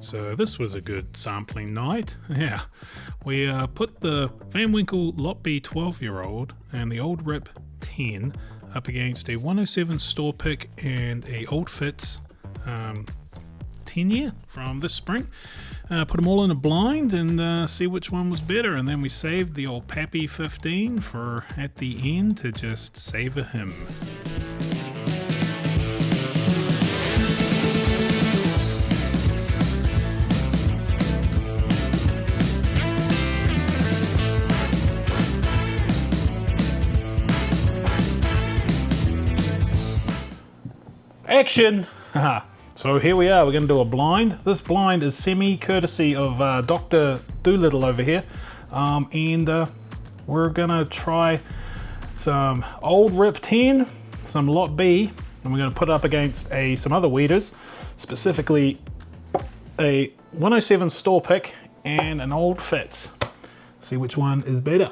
So this was a good sampling night. Yeah, we put the Van Winkle Lot B 12-year-old and the Old Rip 10 up against a 107 store pick and a Old Fitz 10-year from this spring. Put them all in a blind and see which one was better, and then we saved the old Pappy 15 for at the end to just savor him. Action! So here we are, we're going to do a blind. This blind is semi-courtesy of Dr. Doolittle over here. And we're going to try some Old Rip 10, some Lot B, and we're going to put it up against some other weeders, specifically a 107 store pick and an Old Fitz. See which one is better.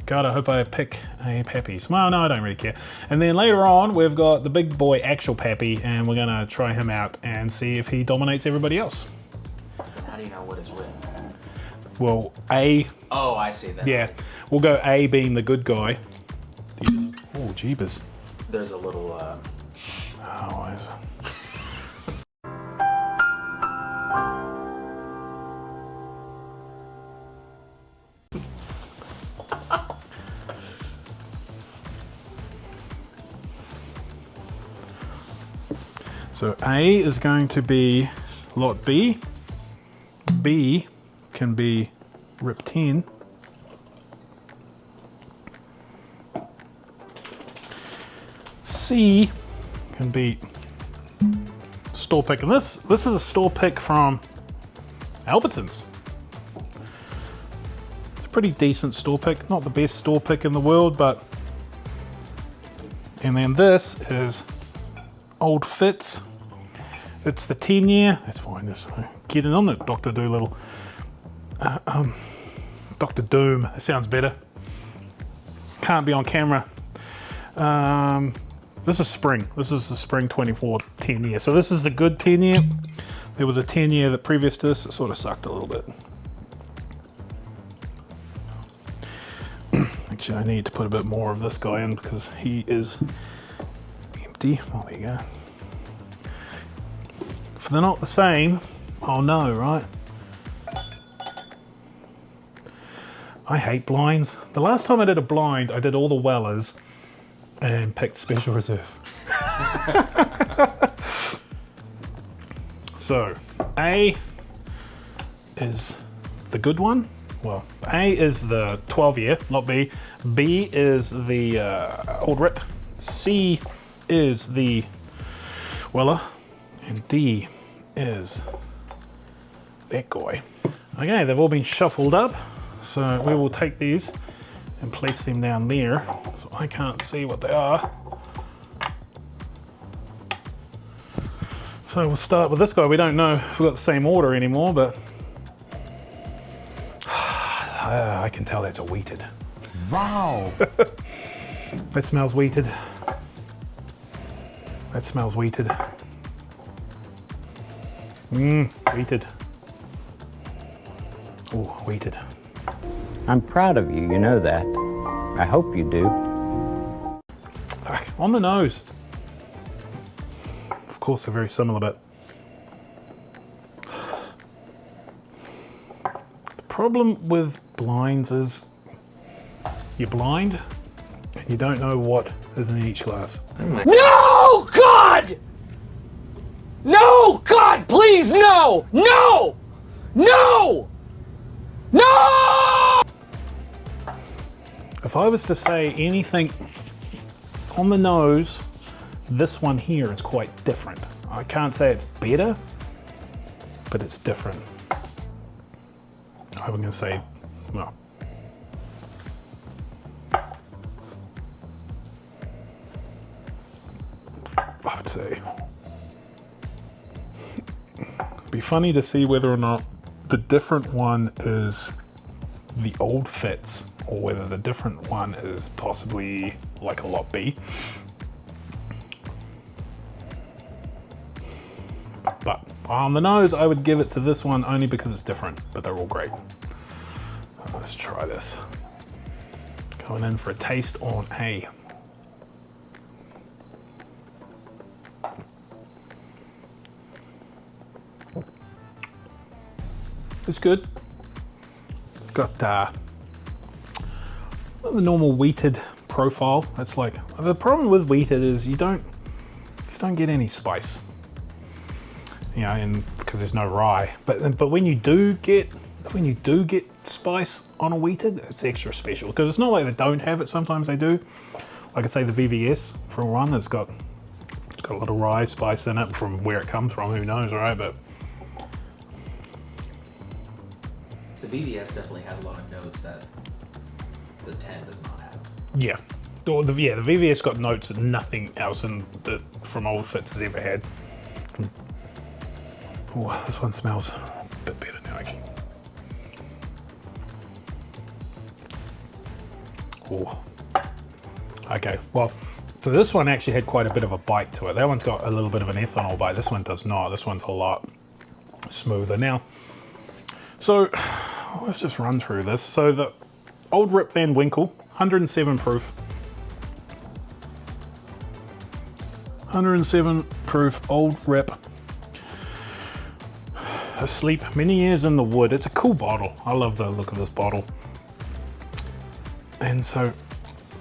God, I hope I pick a Pappy. Well, no, I don't really care. And then later on, we've got the big boy actual Pappy, and we're gonna try him out and see if he dominates everybody else. How do you know what is what? Well, A. Oh, I see that. Yeah, we'll go A being the good guy. Oh, jeebus. There's a little. Oh, So A is going to be Lot B. B can be Rip 10. C can be store pick. And this is a store pick from Albertsons. It's a pretty decent store pick. Not the best store pick in the world, but... And then this is Old Fitz. It's the 10-year. Let's find this. Get in on it, Dr. Doolittle. Dr. Doom. That sounds better. Can't be on camera. This is spring. This is the spring 24 10-year. So this is the good 10-year. There was a 10-year that previous to this, it sort of sucked a little bit. Actually, I need to put a bit more of this guy in because he is empty. Oh, there you go. If they're not the same, I'll know, right? I hate blinds. The last time I did a blind, I did all the Wellers and picked Special Reserve. So, A is the good one. Well, A is the 12-year, Lot B. B is the Old Rip. C is the Weller. And D is that guy. Okay, they've all been shuffled up. So we will take these and place them down there. So I can't see what they are. So we'll start with this guy. We don't know if we've got the same order anymore, but I can tell that's a wheated. Wow. That smells wheated. That smells wheated. Wheated. Oh, wheated. I'm proud of you, you know that. I hope you do. Fuck, on the nose. Of course, they're very similar, but the problem with blinds is you're blind and you don't know what is in each glass. No, God! No, God, please, no! No! No! No! If I was to say anything on the nose, this one here is quite different. I can't say it's better, but it's different. I'm going to say, well, I'd say it'd be funny to see whether or not the different one is the Old Fitz or whether the different one is possibly like a Lot B. But On the nose, I would give it to this one only because it's different, but they're all great. Let's try this. Going in for a taste on A. It's good. It's got the normal wheated profile. It's like, the problem with wheated is you just don't get any spice. You know, and because there's no rye. But when you do get spice on a wheated, it's extra special. Because it's not like they don't have it, sometimes they do. Like I say, the VVS for one, it's got a little rye spice in it. From where it comes from, who knows, right? But the VVS definitely has a lot of notes that the 10 does not have. yeah. The VVS got notes that nothing else from Old Fitz has ever had. Oh, this one smells a bit better now, actually. Oh. Okay, well, so this one actually had quite a bit of a bite to it. That one's got a little bit of an ethanol bite. This one does not. This one's a lot smoother. Now, so let's just run through this. So the Old Rip Van Winkle, 107 proof. 107 proof Old Rip. Asleep many years in the wood. It's a cool bottle. I love the look of this bottle. And so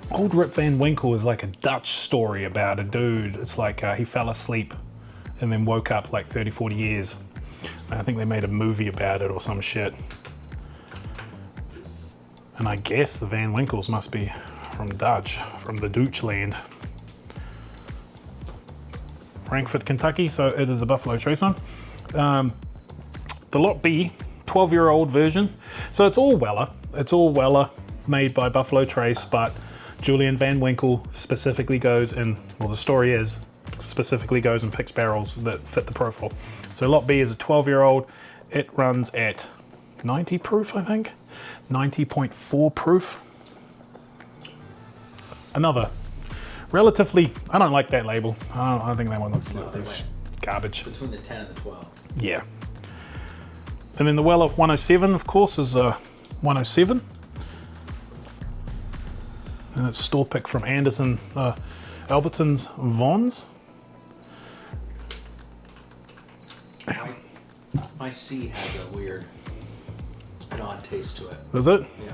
Old Rip Van Winkle is like a Dutch story about a dude. It's like he fell asleep and then woke up like 30, 40 years. I think they made a movie about it or some shit. And I guess the Van Winkles must be from the Deutschland. Frankfort, Kentucky, so it is a Buffalo Trace one. The Lot B, 12-year-old version. So it's all Weller. It's all Weller, made by Buffalo Trace, but Julian Van Winkle specifically goes in, well, the story is, specifically goes and picks barrels that fit the profile. So Lot B is a 12-year-old. It runs at 90 proof, I think. 90.4 proof. Another relatively, I don't like that label. I think that one looks garbage. Between the 10 and the 12. Yeah. And then the Weller 107, of course, is a 107. And it's store pick from Anderson, Albertsons Vons. My C has a weird non-taste to it. Is it? Yeah.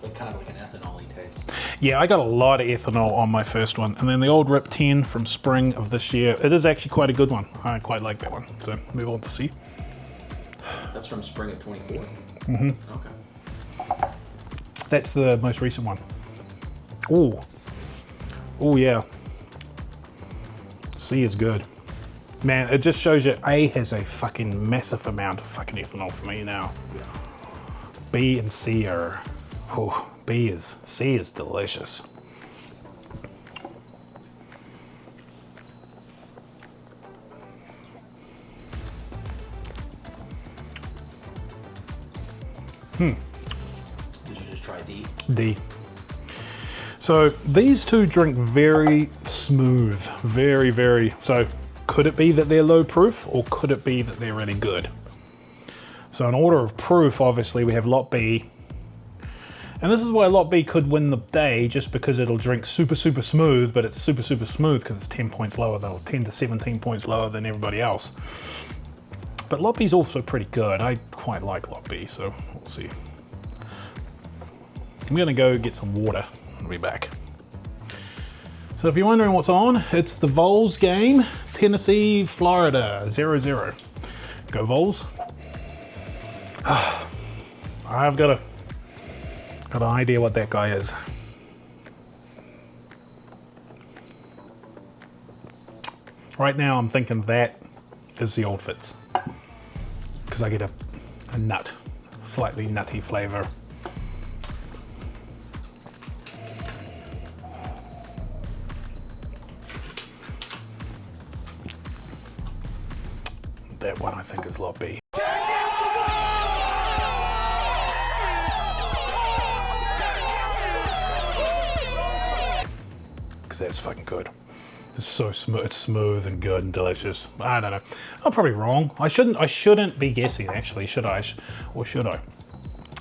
Like kind of like an ethanol-y taste. Yeah, I got a lot of ethanol on my first one. And then the Old Rip 10 from spring of this year. It is actually quite a good one. I quite like that one. So move on to C. That's from spring of 24? Mm-hmm. Okay. That's the most recent one. Ooh. Oh, yeah. C is good. Man, it just shows you A has a fucking massive amount of fucking ethanol for me now. Yeah. B and C are, oh, C is delicious. Did you just try D? D. So these two drink very smooth, very, very, so could it be that they're low proof or could it be that they're really good? So in order of proof, obviously we have Lot B. And this is why Lot B could win the day, just because it'll drink super, super smooth, but it's super, super smooth because it's 10 points lower than, or 10 to 17 points lower than everybody else. But Lot B's also pretty good. I quite like Lot B, so we'll see. I'm gonna go get some water. I'll be back. So if you're wondering what's on, it's the Vols game, Tennessee, Florida, 0-0. Go Vols. I've got an idea what that guy is. Right now I'm thinking that is the Old Fitz. Because I get a nut, slightly nutty flavor. That one I think is Lot B. Because that's fucking good. It's so smooth. It's smooth and good and delicious. I don't know. I'm probably wrong. I shouldn't be guessing actually. Should I? Or should I?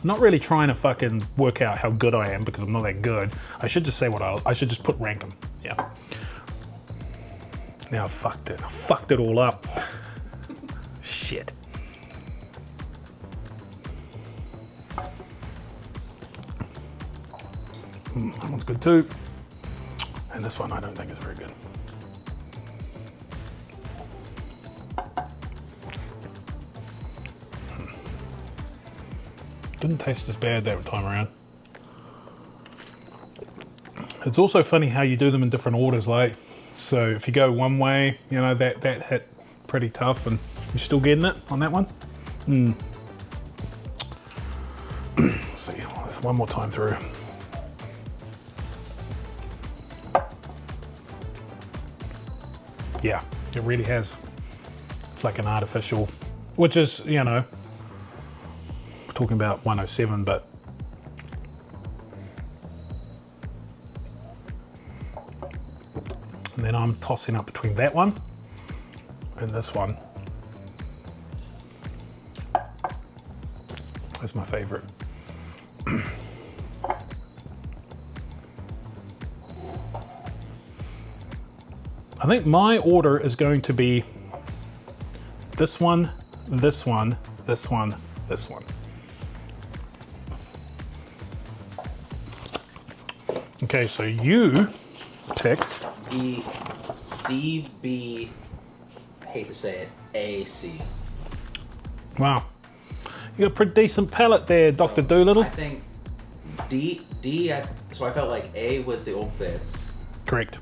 Not really trying to fucking work out how good I am because I'm not that good. I should just say what I should just put rank them. Yeah. Now I fucked it. I fucked it all up. Shit. That one's good too. And this one I don't think is very good. Didn't taste as bad that time around. It's also funny how you do them in different orders, like, so if you go one way, you know, that hit pretty tough and you're still getting it on that one. Let's see, let's one more time through. Yeah, it really has. It's like an artificial, which is, you know, we're talking about 107, but and then I'm tossing up between that one and this one. That's my favorite. I think my order is going to be this one, this one, this one, this one. Okay, so you picked D, B, hate to say it, A, C. Wow. You got a pretty decent palate there, Dr. Doolittle. I think so I felt like A was the Old Fitz, Correct.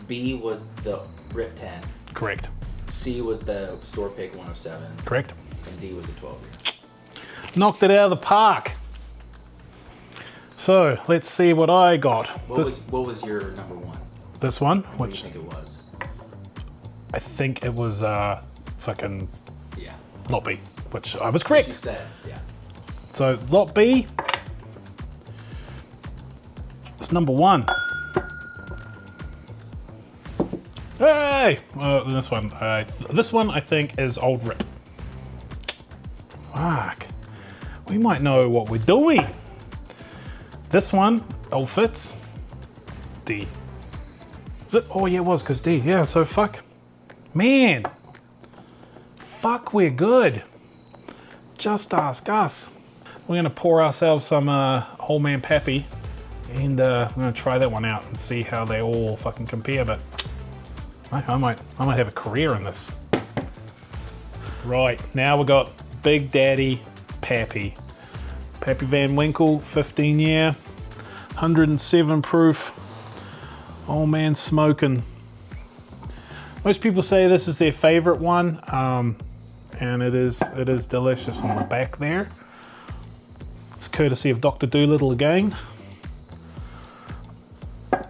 B was the Rip 10, Correct. C was the Store Pick 107, Correct. and D was the 12 year. Knocked it out of the park. So let's see what I got. What was your number one? This one, What do you which think it was? I think it was fucking Yeah. lot B, which I was What correct. you said, yeah. So lot B is number one. Hey! This one I think is Old Rip. Fuck. We might know what we're doing. This one, Old Fitz, D. Is it? Oh yeah, it was, because D. Yeah, so fuck. Man. Fuck, we're good. Just ask us. We're gonna pour ourselves some Whole Man Pappy, and we're gonna try that one out and see how they all fucking compare, but I might have a career in this. Right, now we got Big Daddy Pappy. Pappy Van Winkle, 15 year, 107 proof. Old man smoking. Most people say this is their favorite one, and it is delicious on the back there. It's courtesy of Dr. Doolittle again.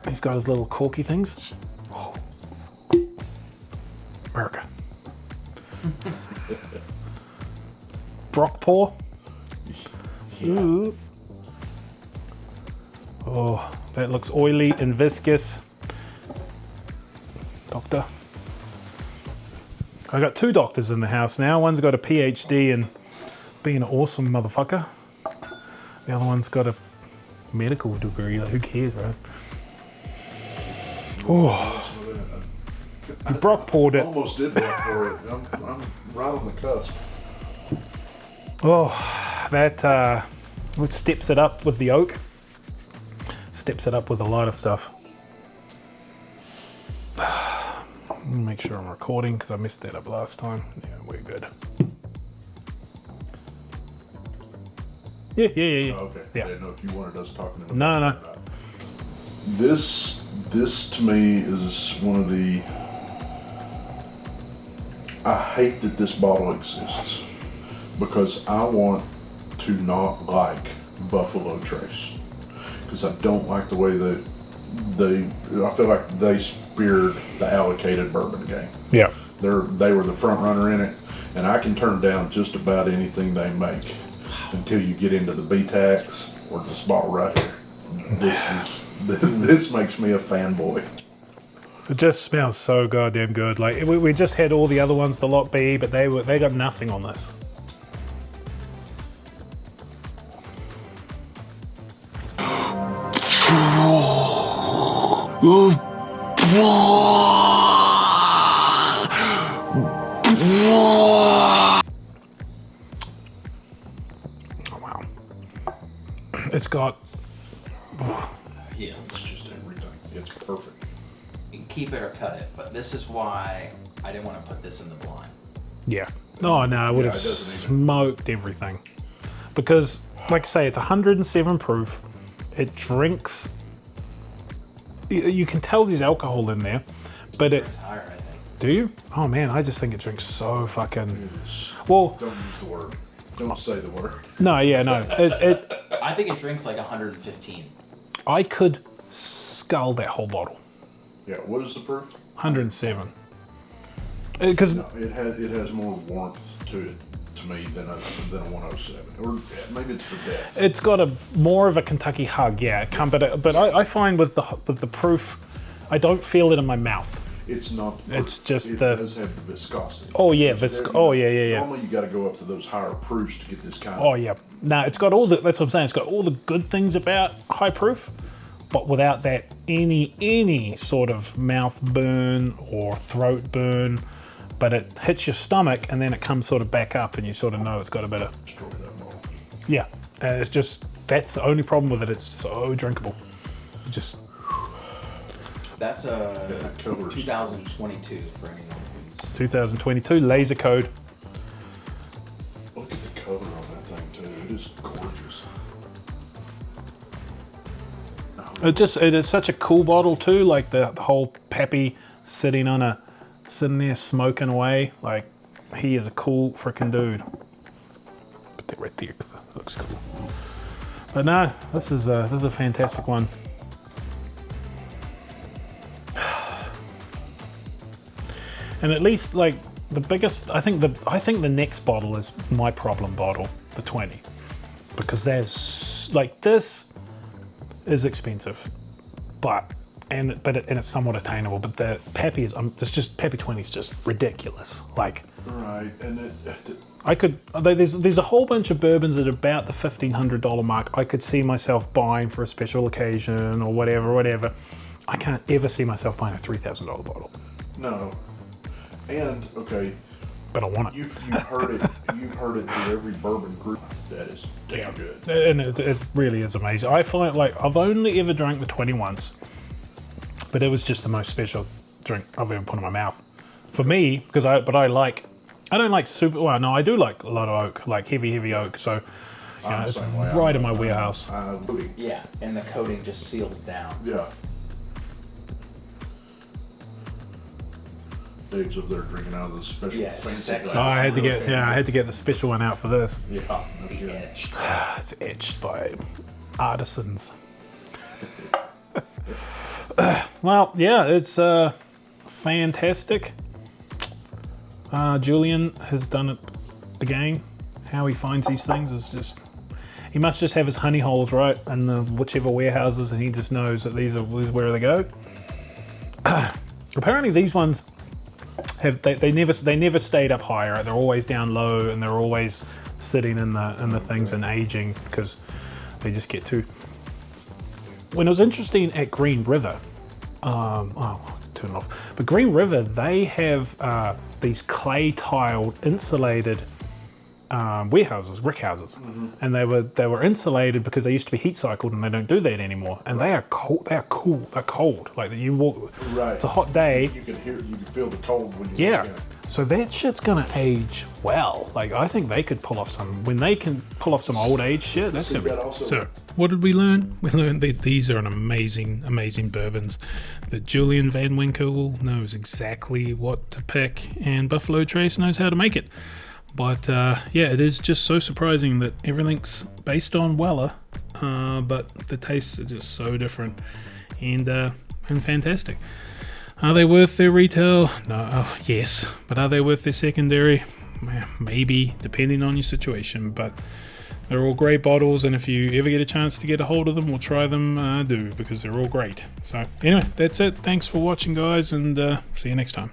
He's got his little corky things. Oh. America. Brock paw. Ooh. Oh, that looks oily and viscous. Doctor. I got two doctors in the house now. One's got a PhD in being an awesome motherfucker. The other one's got a medical degree. Like, who cares, right? Oh. You Brock poured it. Almost did Brock pour it. I'm right on the cusp. Oh, that it steps it up with the oak. Steps it up with a lot of stuff. Let me make sure I'm recording because I messed that up last time. Yeah, we're good. Yeah. Oh, okay. Yeah. I didn't know if you wanted us talking about No. that. This to me is one of the. I hate that this bottle exists because I want to not like Buffalo Trace because I don't like the way that I feel like they speared the allocated bourbon game. Yeah. They were the front runner in it, and I can turn down just about anything they make until you get into the B-Tax or this bottle right here. This makes me a fanboy. It just smells so goddamn good. Like we just had all the other ones, the Lot B, but they got nothing on this. Oh wow! It's got. Yeah. It's just everything. It's perfect. You can keep it or cut it, but this is why I didn't want to put this in the blind. Yeah. Oh no, I would have it doesn't smoked everything. Because, like I say, it's 107 proof. It drinks. You can tell there's alcohol in there, but It's higher, I think. Do you? Oh man, I just think it drinks so fucking. Well, Don't use the word. Don't say the word. no, yeah, no. I think it drinks like 115. I could scull that whole bottle. Yeah, what is the proof? 107. Because No, it has more warmth to it to me than a 107, or maybe it's the depth. it's got a more of a Kentucky hug, yeah. But I find with the proof, I don't feel it in my mouth. It's not. It's just it the- does have the viscosity. Oh yeah, There, yeah. Normally you got to go up to those higher proofs to get this kind of. Oh yeah. No, it's got all the. That's what I'm saying. It's got all the good things about high proof, but without that any sort of mouth burn or throat burn. But it hits your stomach and then it comes sort of back up, and you sort of know it's got a bit of. Destroy that bottle. Yeah, and it's just that's the only problem with it. It's so drinkable. It just. That's a that covers. 2022 for anyone who's. 2022 laser code. Look at the cover on that thing too. It is gorgeous. It is such a cool bottle too. Like the whole Pappy sitting there smoking away. Like he is a cool freaking dude. Put that right there. That looks cool. But no, this is a fantastic one. And at least like the biggest, I think the next bottle is my problem bottle, the 20, because there's like this is expensive, but it's somewhat attainable. But the Pappy is it's just Pappy 20 is just ridiculous. Like Right, and there's a whole bunch of bourbons at about the $1,500 mark. I could see myself buying for a special occasion or whatever. I can't ever see myself buying a $3,000 bottle, no. And okay, but I want it. you've heard it. You've heard it through every bourbon group. That is damn good. And it really is amazing. I find like I've only ever drank the 20 once, but it was just the most special drink I've ever put in my mouth. For me, because I don't like super. Well, no, I do like a lot of oak, like heavy oak. So you know, I'm the it's same way. right in my wheelhouse. Yeah, and the coating just seals down. Yeah. Diggs up there drinking out of the special Yeah, fancy sexy. So glass. I had to get the special one out for this. Yeah. no The kidding. edge. It's etched by artisans. Well, yeah, it's fantastic. Julian has done it again. How he finds these things is just... He must just have his honey holes, right? And the whichever warehouses, and he just knows that these are where they go. Apparently these ones have they never stayed up higher. Right? They're always down low, and they're always sitting in the things and aging because they just get too... When it was interesting at Green River, turn it off. But Green River, they have these clay tiled insulated warehouses, brick houses, and they were insulated because they used to be heat cycled, and they don't do that anymore. And they are cold. They are cool. They're cold. Like you walk. Right. It's a hot day. You can feel the cold when you Yeah. walk in. So that shit's gonna age well. Like I think they could pull off some. When they can pull off some old age shit, that's See, gonna be. that also- So what did we learn? We learned that these are an amazing bourbons. That Julian Van Winkle knows exactly what to pick, and Buffalo Trace knows how to make it. But yeah, it is just so surprising that everything's based on Weller, but the tastes are just so different and fantastic. Are they worth their retail? No, yes. But are they worth their secondary? Maybe, depending on your situation. But They're all great bottles, and if you ever get a chance to get a hold of them or try them, do, because they're all great. So anyway, that's it. Thanks for watching, guys, and see you next time.